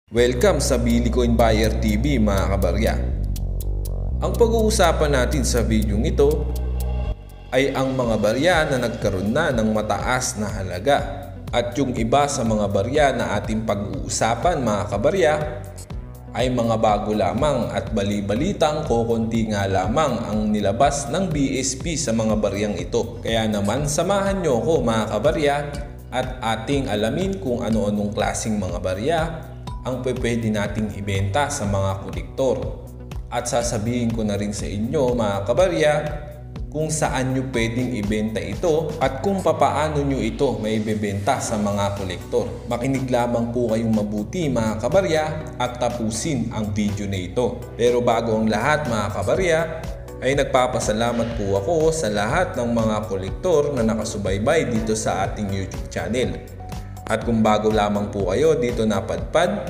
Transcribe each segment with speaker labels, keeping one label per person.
Speaker 1: Welcome sa Bilicoin Buyer TV mga kabarya. Ang pag-uusapan natin sa video ito ay ang mga barya na nagkaroon na ng mataas na halaga. At yung iba sa mga barya na ating pag-uusapan mga kabarya ay mga bago lamang at bali-balitang kokonti nga lamang ang nilabas ng BSP sa mga baryang ito. Kaya naman samahan nyo ko mga kabarya at ating alamin kung ano-anong klaseng mga barya ang pwede nating ibenta sa mga kolektor. At sasabihin ko na rin sa inyo mga kabarya kung saan nyo pwedeng ibenta ito at kung papaano nyo ito may bebenta sa mga kolektor. Makinig lamang po kayong mabuti mga kabarya at tapusin ang video na ito. Pero bago ang lahat mga kabarya ay nagpapasalamat po ako sa lahat ng mga kolektor na nakasubaybay dito sa ating YouTube channel. At kung bago lamang po kayo dito napadpad,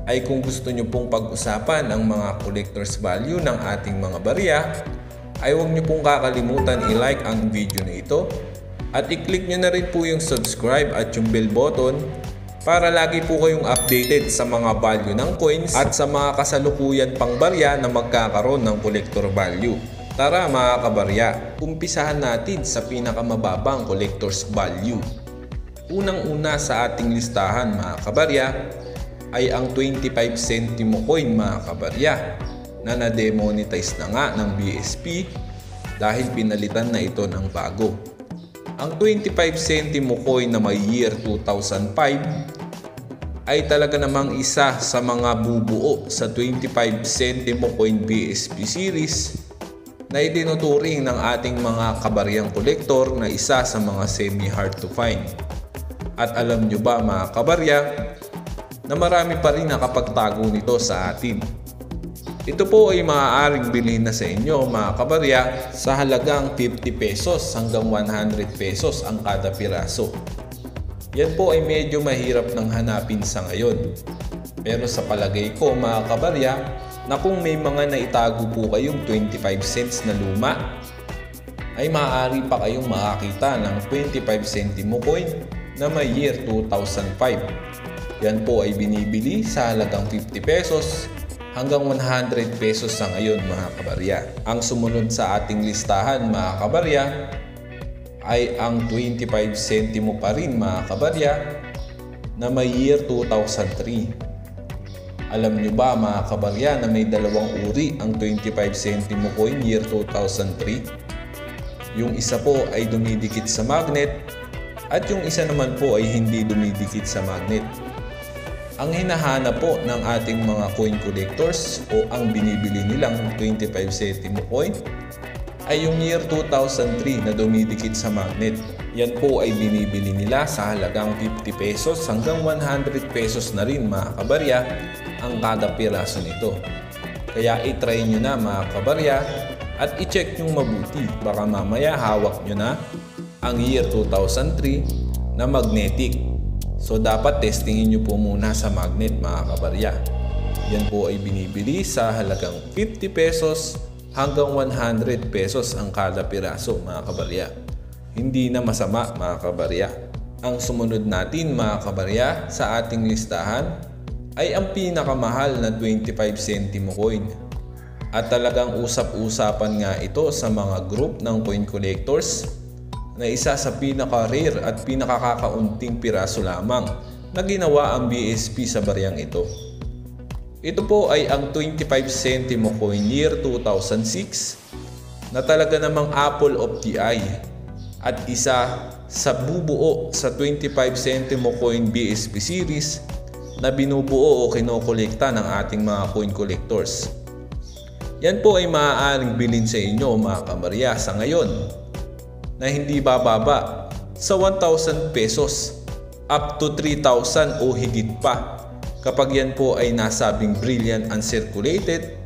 Speaker 1: ay kung gusto nyo pong pag-usapan ang mga collector's value ng ating mga barya, ay huwag nyo pong kakalimutan i-like ang video na ito at i-click nyo na rin po yung subscribe at yung bell button para lagi po kayong updated sa mga value ng coins at sa mga kasalukuyan pang barya na magkakaroon ng collector value. Tara mga kabarya, umpisahan natin sa pinakamababang collector's value. Unang-una sa ating listahan mga kabarya ay ang 25 centimo coin mga kabarya na na-demonetize na nga ng BSP dahil pinalitan na ito ng bago. Ang 25 centimo coin na may year 2005 ay talaga namang isa sa mga bubuo sa 25 centimo coin BSP series na itinuturing ng ating mga kabaryang kolektor na isa sa mga semi-hard to find. At alam nyo ba mga kabarya na marami pa rin nakapagtago nito sa atin. Ito po ay maaaring bilhin na sa inyo mga kabarya sa halagang 50 pesos hanggang 100 pesos ang kada piraso. Yan po ay medyo mahirap nang hanapin sa ngayon. Pero sa palagay ko mga kabarya na kung may mga naitago po kayong 25 cents na luma, ay maaari pa kayong makakita ng 25 centimo coin na may year 2005. Yan po ay binibili sa halagang 50 pesos hanggang 100 pesos sa ngayon mga kabarya. Ang sumunod sa ating listahan mga kabarya ay ang 25 centimo pa rin mga kabarya na may year 2003. Alam nyo ba mga kabarya na may dalawang uri ang 25 centimo coin year 2003? Yung isa po ay dumidikit sa magnet at yung isa naman po ay hindi dumidikit sa magnet. Ang hinahanap po ng ating mga coin collectors o ang binibili nilang 25 centimo coin ay yung year 2003 na dumidikit sa magnet. Yan po ay binibili nila sa halagang 50 pesos hanggang 100 pesos na rin mga kabarya ang kada piraso nito. Kaya i-try nyo na mga kabarya at i-check nyo mabuti. Baka mamaya hawak nyo na ang year 2003 na magnetic. So dapat testingin nyo po muna sa magnet mga kabarya. Yan po ay binibili sa halagang 50 pesos hanggang 100 pesos ang kada piraso mga kabarya. Hindi na masama mga kabarya. Ang sumunod natin mga kabarya sa ating listahan ay ang pinakamahal na 25 centimo coin. At talagang usap-usapan nga ito sa mga group ng coin collectors na isa sa pinaka-rare at pinakakakaunting piraso lamang na ginawa ang BSP sa baryang ito. Ito po ay ang 25 centimo coin year 2006 na talaga namang apple of the eye at isa sa bubuo sa 25 centimo coin BSP series na binubuo o kinokolekta ng ating mga coin collectors. Yan po ay maaaring bilhin sa inyo mga kabarya sa ngayon na hindi bababa sa 1,000 pesos up to 3,000 o higit pa kapag yan po ay nasabing brilliant uncirculated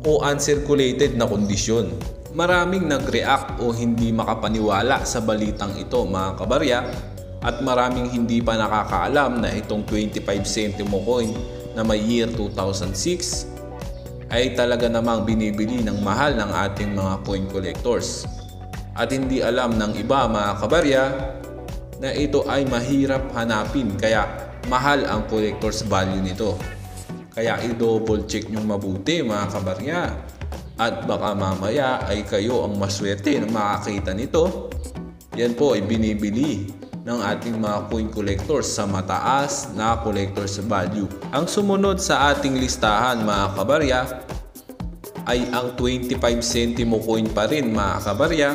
Speaker 1: o uncirculated na kondisyon. Maraming nag-react o hindi makapaniwala sa balitang ito mga kabarya at maraming hindi pa nakakaalam na itong 25 centimo coin na may year 2006 ay talaga namang binibili ng mahal ng ating mga coin collectors. At hindi alam ng iba mga kabarya na ito ay mahirap hanapin kaya mahal ang collector's value nito. Kaya i-double check nyo mabuti mga kabarya. At baka mamaya ay kayo ang maswerte na makakita nito. Yan po ay binibili ng ating mga coin collectors sa mataas na collector's value. Ang sumunod sa ating listahan mga kabarya ay ang 25 centimo coin pa rin mga kabarya,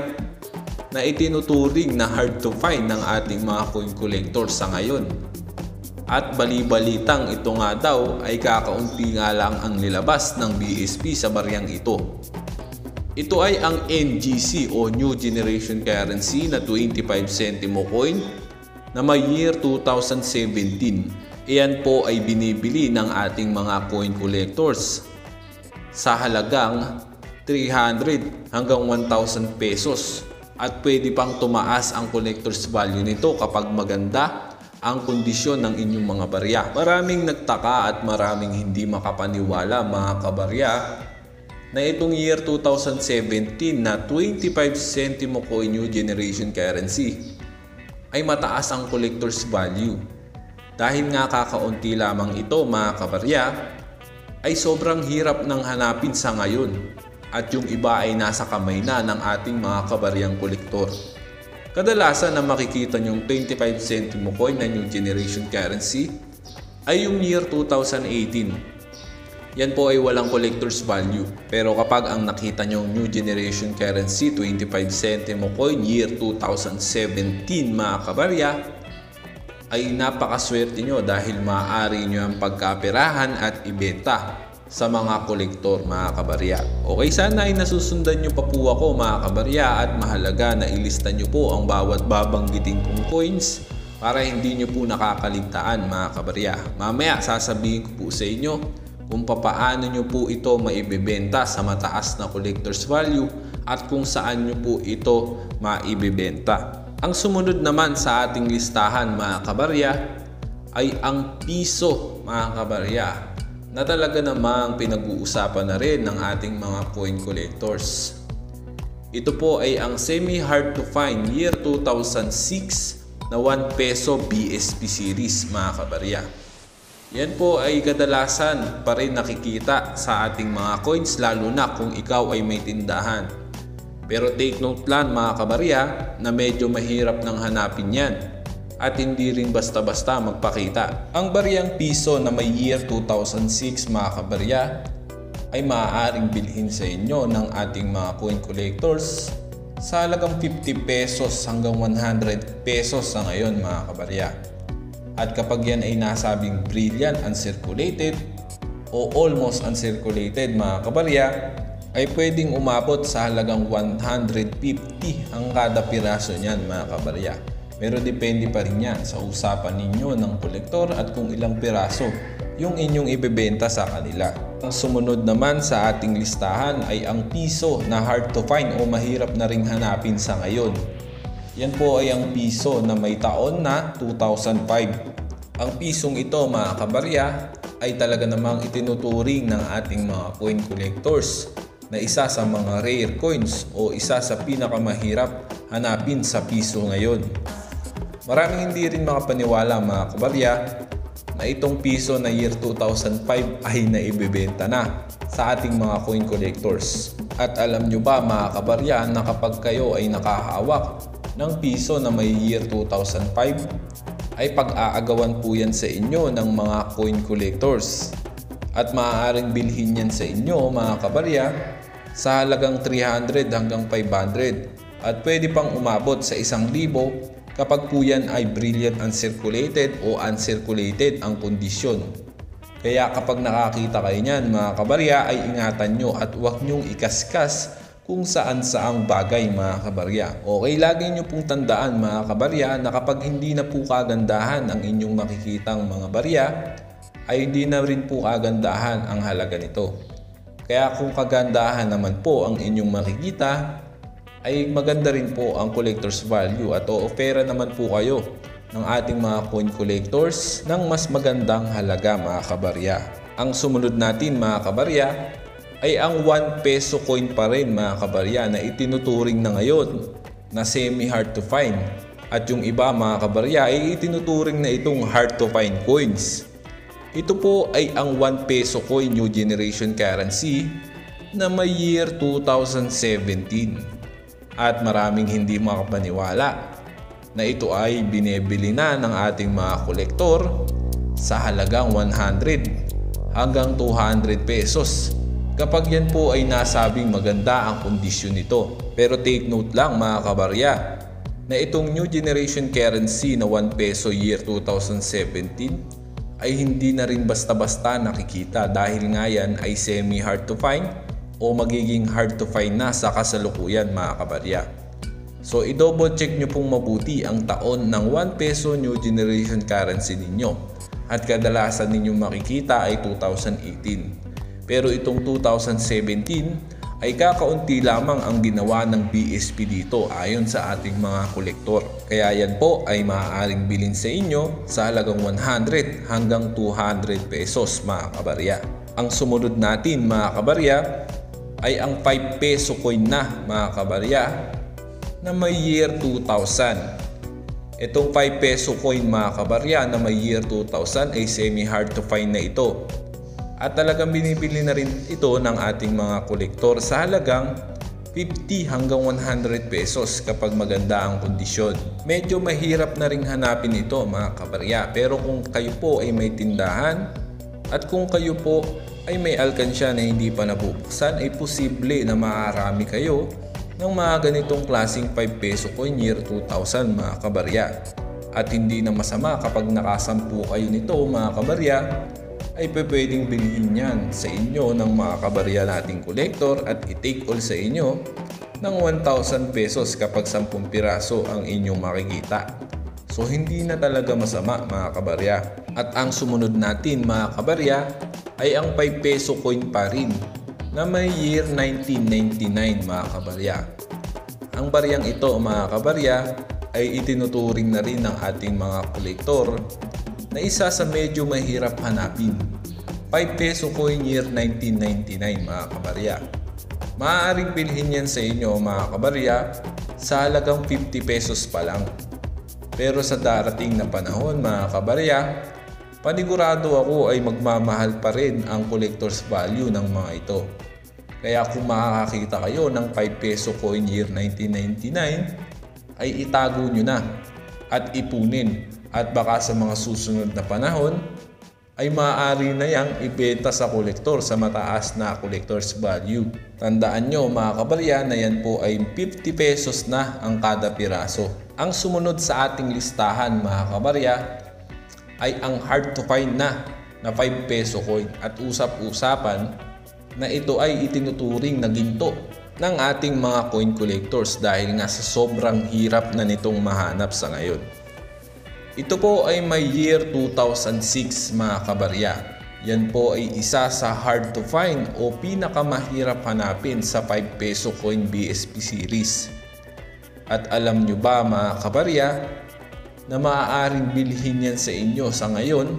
Speaker 1: na itinuturing na hard to find ng ating mga coin collectors sa ngayon. At bali-balitang ito nga daw ay kakaunti nga lang ang nilabas ng BSP sa baryang ito. Ito ay ang NGC o New Generation Currency na 25 centimo coin na may year 2017. Iyan po ay binibili ng ating mga coin collectors sa halagang 300 hanggang 1,000 pesos. At pwede pang tumaas ang collector's value nito kapag maganda ang kondisyon ng inyong mga barya. Maraming nagtaka at maraming hindi makapaniwala mga kabarya na itong year 2017 na 25 centimo coin New Generation Currency ay mataas ang collector's value. Dahil nga kakaunti lamang ito mga kabarya, ay sobrang hirap nang hanapin sa ngayon. At yung iba ay nasa kamay na ng ating mga kabaryang kolektor. Kadalasan na makikita nyong 25 centimo coin na New Generation Currency ay yung year 2018. Yan po ay walang collector's value. Pero kapag ang nakita nyong New Generation Currency 25 centimo coin year 2017 mga kabarya, ay napakaswerte nyo dahil maaari nyo ang pagkaperahan at ibenta sa mga kolektor mga kabarya. Okay, sana ay nasusundan nyo pa po ako mga kabarya at mahalaga na ilista nyo po ang bawat babanggitin kong coins para hindi nyo po nakakaligtaan mga kabarya. Mamaya sasabihin ko po sa inyo kung papaano nyo po ito maibebenta sa mataas na collector's value at kung saan nyo po ito maibebenta. Ang sumunod naman sa ating listahan mga kabarya ay ang piso mga kabarya, na talaga namang pinag-uusapan na rin ng ating mga coin collectors. Ito po ay ang semi-hard to find year 2006 na 1 peso BSP series mga kabarya. Yan po ay kadalasan pa rin nakikita sa ating mga coins, lalo na kung ikaw ay may tindahan. Pero take note lang mga kabarya na medyo mahirap nang hanapin yan. At hindi rin basta-basta magpakita. Ang baryang piso na may year 2006 mga kabarya ay maaaring bilhin sa inyo ng ating mga coin collectors sa halagang 50 pesos hanggang 100 pesos sa ngayon mga kabarya. At kapag yan ay nasabing brilliant uncirculated o almost uncirculated mga kabarya, ay pwedeng umabot sa halagang 150 ang kada piraso niyan mga kabarya. Pero depende pa rin yan sa usapan ninyo ng kolektor at kung ilang piraso yung inyong ibebenta sa kanila. Ang sumunod naman sa ating listahan ay ang piso na hard to find o mahirap na ring hanapin sa ngayon. Yan po ay ang piso na may taon na 2005. Ang pisong ito mga kabarya ay talaga namang itinuturing ng ating mga coin collectors na isa sa mga rare coins o isa sa pinakamahirap hanapin sa piso ngayon. Maraming hindi rin makapaniwala mga kabarya na itong piso na year 2005 ay naibebenta na sa ating mga coin collectors. At alam nyo ba mga kabarya na kapag kayo ay nakahawak ng piso na may year 2005 ay pag-aagawan po yan sa inyo ng mga coin collectors. At maaaring bilhin yan sa inyo mga kabarya sa halagang 300 hanggang 500 at pwede pang umabot sa 1,000 kapag po yan ay brilliant uncirculated o uncirculated ang kondisyon. Kaya kapag nakakita kayo niyan mga kabarya ay ingatan nyo at huwag nyong ikaskas kung saan-saang bagay mga kabarya. Okay, lagi nyo pong tandaan mga kabarya na kapag hindi na po kagandahan ang inyong makikitang mga barya ay hindi na rin po kagandahan ang halaga nito. Kaya kung kagandahan naman po ang inyong makikita ay maganda rin po ang collector's value at o-ofera naman po kayo ng ating mga coin collectors ng mas magandang halaga mga kabarya. Ang sumunod natin mga kabarya ay ang 1 peso coin pa rin mga kabarya na itinuturing na ngayon na semi-hard to find. At yung iba mga kabarya ay itinuturing na itong hard to find coins. Ito po ay ang 1 peso coin new generation currency na may year 2017. At maraming hindi makapaniwala na ito ay binebili na ng ating mga kolektor sa halagang 100 hanggang 200 pesos kapag yan po ay nasabing maganda ang kondisyon nito. Pero take note lang mga kabarya na itong new generation currency na 1 peso year 2017 ay hindi na rin basta-basta nakikita dahil nga yan ay semi hard to find o magiging hard to find na sa kasalukuyan mga kabarya. So i-double check nyo pong mabuti ang taon ng 1 peso new generation currency ninyo at kadalasan ninyong makikita ay 2018. Pero itong 2017 ay kakaunti lamang ang ginawa ng BSP dito ayon sa ating mga kolektor. Kaya yan po ay maaaring bilhin sa inyo sa halagang 100 hanggang 200 pesos mga kabarya. Ang sumunod natin mga kabarya ay ang 5 peso coin na mga kabarya na may year 2000. Itong 5 peso coin mga kabarya na may year 2000 ay semi hard to find na ito. At talagang binibili na rin ito ng ating mga kolektor sa halagang 50 hanggang 100 pesos kapag maganda ang kondisyon. Medyo mahirap na ring hanapin ito mga kabarya, pero kung kayo po ay may tindahan at kung kayo po ay may alkansya na hindi pa nabubuksan ay posible na maarami kayo ng mga ganitong klaseng 5 peso coin year 2000 mga kabarya. At hindi na masama kapag nakasampu kayo nito mga kabarya ay pwedeng bilhin yan sa inyo ng mga kabarya nating kolektor at i-take all sa inyo ng 1,000 pesos kapag 10 piraso ang inyong makikita. So hindi na talaga masama mga kabarya. At ang sumunod natin mga kabarya ay ang 5 peso coin pa rin na may year 1999 mga kabarya. Ang baryang ito mga kabarya ay itinuturing na rin ng ating mga kolektor na isa sa medyo mahirap hanapin. 5 peso coin year 1999 mga kabarya. Maaaring bilhin yan sa inyo mga kabarya sa halagang 50 pesos pa lang. Pero sa darating na panahon mga kabarya, panigurado ako ay magmamahal pa rin ang collector's value ng mga ito. Kaya kung makakakita kayo ng 5 peso coin year 1999 ay itago nyo na at ipunin at baka sa mga susunod na panahon ay maaari na yang ibenta sa kolektor sa mataas na collector's value. Tandaan nyo mga kabarya na yan po ay 50 pesos na ang kada piraso. Ang sumunod sa ating listahan mga kabarya ay ang hard to find na 5 peso coin at usap-usapan na ito ay itinuturing na ginto ng ating mga coin collectors dahil nga sa sobrang hirap na nitong mahanap sa ngayon. Ito po ay may year 2006 mga kabarya. Yan po ay isa sa hard to find o pinakamahirap hanapin sa 5 peso coin BSP series. At alam nyo ba mga kabarya na maaaring bilhin yan sa inyo sa ngayon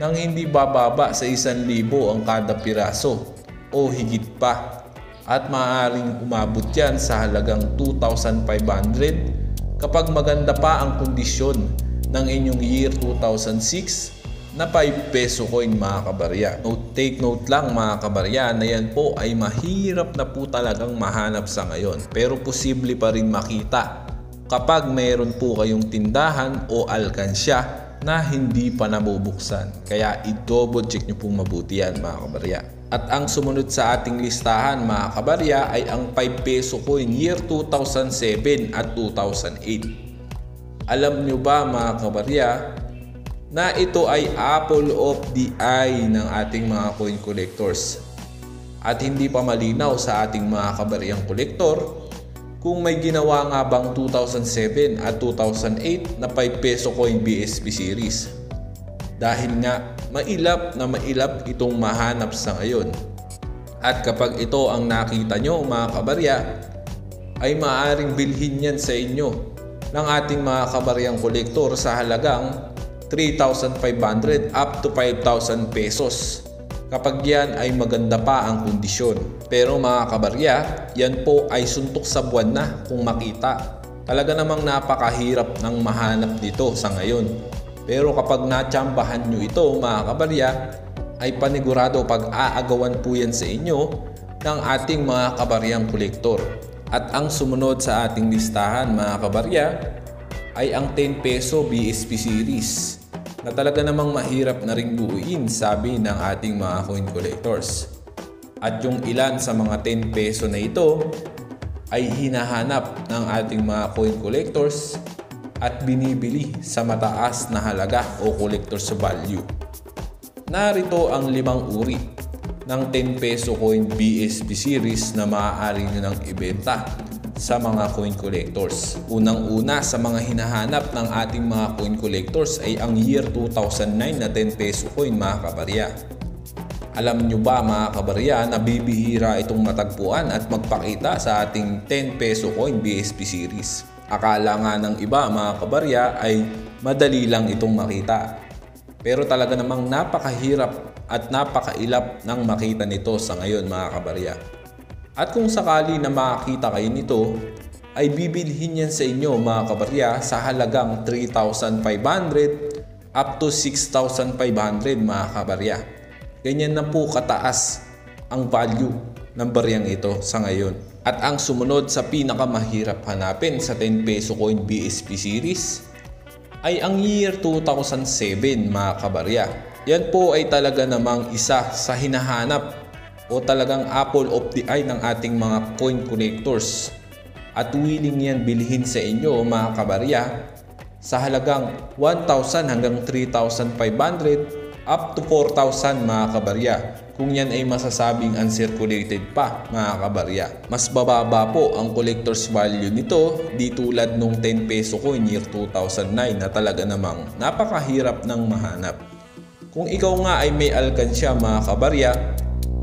Speaker 1: nang hindi bababa sa 1,000 ang kada piraso o higit pa. At maaaring umabot yan sa halagang 2,500 kapag maganda pa ang kondisyon ng inyong year 2006 na 5 peso coin mga kabarya. Take note lang mga kabarya na yan po ay mahirap na po talagang mahanap sa ngayon, pero posible pa rin makita kapag mayroon po kayong tindahan o alkansya na hindi pa nabubuksan. Kaya i-double check nyo pong mabuti yan mga kabarya. At ang sumunod sa ating listahan mga kabarya ay ang 5 peso coin year 2007 at 2008. Alam nyo ba mga kabarya na ito ay apple of the eye ng ating mga coin collectors? At hindi pa malinaw sa ating mga kabaryang kolektor kung may ginawa nga bang 2007 at 2008 na 5 peso coin BSP series. Dahil nga mailap na mailap itong mahanap sa ngayon. At kapag ito ang nakita nyo mga kabarya ay maaaring bilhin yan sa inyo ng ating mga kabaryang kolektor sa halagang 3,500 up to 5,000 pesos kapag yan ay maganda pa ang kondisyon. Pero mga kabarya, yan po ay suntok sa buwan na kung makita. Talaga namang napakahirap ng mahanap dito sa ngayon. Pero kapag natsambahan nyo ito mga kabarya, ay panigurado pag-aagawan po yan sa inyo ng ating mga kabaryang kolektor. At ang sumunod sa ating listahan mga kabarya ay ang 10 peso BSP series na talaga namang mahirap na ring buuin, sabi ng ating mga coin collectors. At yung ilan sa mga 10 peso na ito ay hinahanap ng ating mga coin collectors at binibili sa mataas na halaga o collector's value. Narito ang 5 uri ng 10 peso coin BSP series na maaari nyo nang ibenta sa mga coin collectors. Unang-una sa mga hinahanap ng ating mga coin collectors ay ang year 2009 na 10 peso coin mga kabarya. Alam nyo ba mga kabarya na bibihira itong matagpuan at magpakita sa ating 10 peso coin BSP series? Akala nga ng iba mga kabarya ay madali lang itong makita. Pero talaga namang napakahirap at napakailap ng makita nito sa ngayon mga kabarya. At kung sakali na makakita kayo nito, ay bibilhin yan sa inyo mga kabarya sa halagang 3,500 up to 6,500 mga kabarya. Ganyan na po kataas ang value ng baryang ito sa ngayon. At ang sumunod sa pinakamahirap hanapin sa 10 peso coin BSP series ay ang year 2007 mga kabarya. Yan po ay talaga namang isa sa hinahanap o talagang apple of the eye ng ating mga coin collectors. At willing yan bilhin sa inyo mga kabarya sa halagang 1,000 hanggang 3,500 up to 4,000 mga kabarya. Kung yan ay masasabing uncirculated pa mga kabarya. Mas bababa po ang collector's value nito di tulad nung 10 peso coin year 2009 na talaga namang napakahirap ng mahanap. Kung ikaw nga ay may alkansya mga kabarya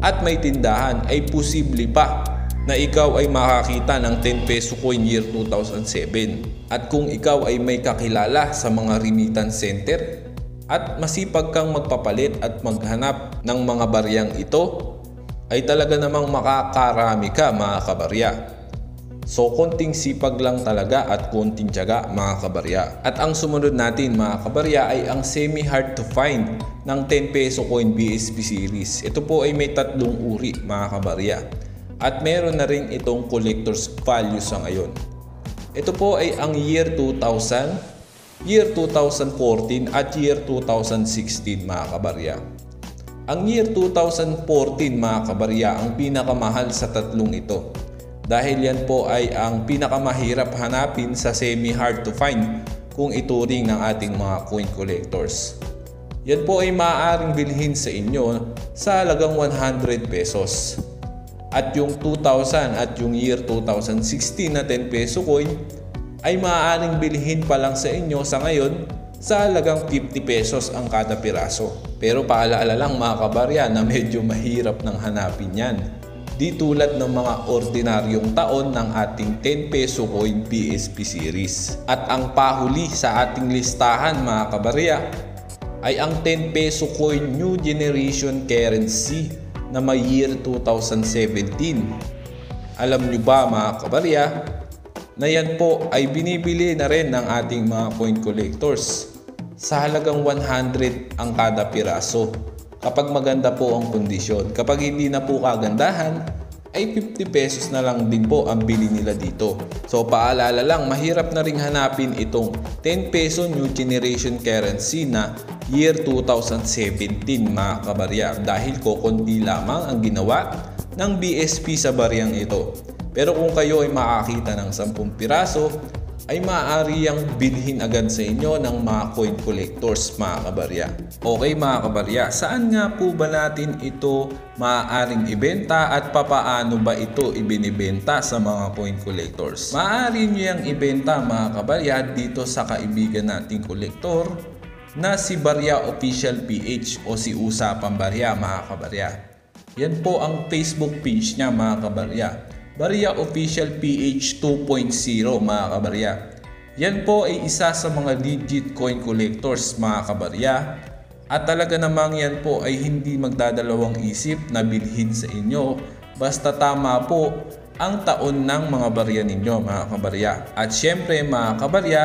Speaker 1: at may tindahan, ay posible pa na ikaw ay makakita ng 10 peso coin year 2007. At kung ikaw ay may kakilala sa mga remittance center at masipag kang magpapalit at maghanap ng mga baryang ito, ay talaga namang makakarami ka mga kabarya. So konting sipag lang talaga at konting tiyaga mga kabarya. At ang sumunod natin mga kabarya ay ang semi hard to find ng 10 peso coin BSP series. Ito po ay may 3 uri mga kabarya. At meron na rin itong collector's value sa ngayon. Ito po ay ang year 2000, year 2014 at year 2016 mga kabarya. Ang year 2014 mga kabarya ang pinakamahal sa 3 ito. Dahil yan po ay ang pinakamahirap hanapin sa semi-hard to find kung ituring ng ating mga coin collectors. Yan po ay maaaring bilhin sa inyo sa halagang 100 pesos. At yung 2000 at yung year 2016 na 10 peso coin ay maaaring bilhin pa lang sa inyo sa ngayon sa halagang 50 pesos ang kada piraso. Pero paalala lang mga kabarya na medyo mahirap nang hanapin yan. Di tulad ng mga ordinaryong taon ng ating 10 peso coin BSP series. At ang pahuli sa ating listahan mga kabarya ay ang 10 peso coin new generation currency na may year 2017. Alam nyo ba mga kabarya na yan po ay binibili na rin ng ating mga coin collectors sa halagang 100 ang kada piraso kapag maganda po ang kondisyon. Kapag hindi na po kagandahan ay 50 pesos na lang din po ang bili nila dito. So paalala lang, mahirap na ring hanapin itong 10 peso new generation currency na year 2017 mga kabarya dahil kokonti lamang ang ginawa ng BSP sa baryang ito. Pero kung kayo ay makakita ng 10 piraso, ay maaari yang bilhin agad sa inyo ng mga coin collectors mga kabarya. Okay mga kabarya, saan nga po ba natin ito maaaring ibenta at papaano ba ito ibinibenta sa mga coin collectors? Maaari nyo yang ibenta mga kabarya dito sa kaibigan nating kolektor na si Barya Official PH o si Usapang Barya mga kabarya. Yan po ang Facebook page niya mga kabarya. Barya Official PH 2.0 mga kabarya. Yan po ay isa sa mga legit coin collectors mga kabarya. At talaga namang yan po ay hindi magdadalawang isip na bilhin sa inyo. Basta tama po ang taon ng mga barya ninyo mga kabarya. At syempre mga kabarya,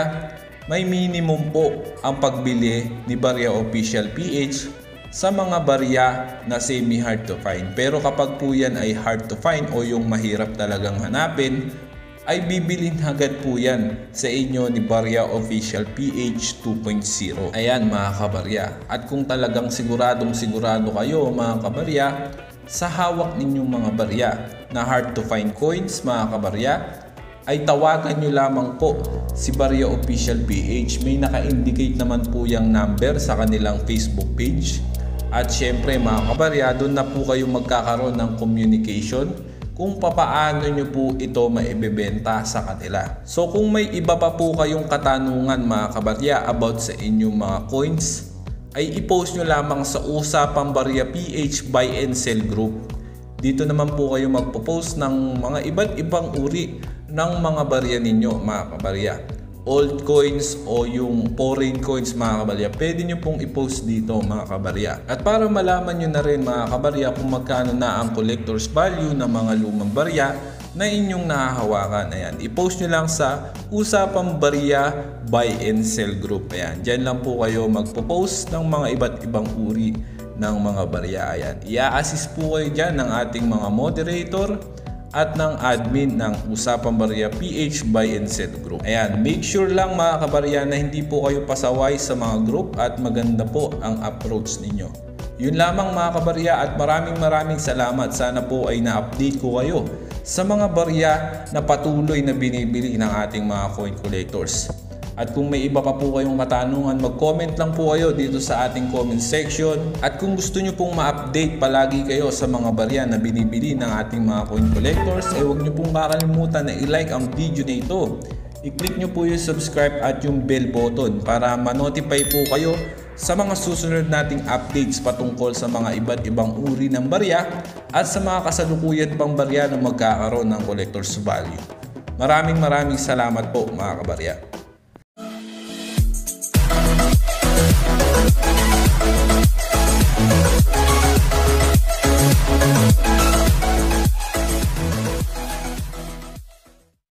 Speaker 1: may minimum po ang pagbili ni Barya Official PH sa mga barya na semi hard to find. Pero kapag po yan ay hard to find o yung mahirap talagang hanapin, ay bibilin agad po yan sa inyo ni Barya Official PH 2.0. Ayan mga kabarya. At kung talagang sigurado kayo mga kabarya sa hawak ninyong mga barya na hard to find coins mga kabarya, ay tawagan nyo lamang po si Barya Official PH. May naka-indicate naman po yung number sa kanilang Facebook page. At syempre mga kabarya, doon na po kayo magkakaroon ng communication kung papaano nyo po ito maibebenta sa kanila. So kung may iba pa po kayong katanungan mga kabarya about sa inyong mga coins, ay i-post nyo lamang sa Usapang Barya PH Buy and Sell Group. Dito naman po kayo magpo-post ng mga iba't ibang uri ng mga barya ninyo mga kabarya. Old coins o yung foreign coins mga kabarya, pwede nyo pong i-post dito mga kabarya. At para malaman nyo na rin mga kabarya kung magkano na ang collector's value ng mga lumang barya na inyong nahahawakan, ayan, i-post nyo lang sa Usapang Barya Buy and Sell Group. Ayan, dyan lang po kayo magpo-post ng mga iba't ibang uri ng mga barya. Ayan, i-assist po kayo dyan ng ating mga moderator at ng admin ng Usapang Barya PH Buy and Sell Group. Ayan, make sure lang mga kabarya na hindi po kayo pasaway sa mga group at maganda po ang approach ninyo. Yun lamang mga kabarya at maraming salamat. Sana po ay na-update ko kayo sa mga barya na patuloy na binibili ng ating mga coin collectors. At kung may iba pa po kayong katanungan, mag-comment lang po kayo dito sa ating comment section. At kung gusto nyo pong ma-update palagi kayo sa mga barya na binibili ng ating mga coin collectors, ay huwag nyo pong kakalimutan na i-like ang video na ito. I-click nyo po yung subscribe at yung bell button para ma-notify po kayo sa mga susunod nating updates patungkol sa mga iba't ibang uri ng barya at sa mga kasalukuyan pang barya na magkakaroon ng collector's value. Maraming salamat po mga kabarya.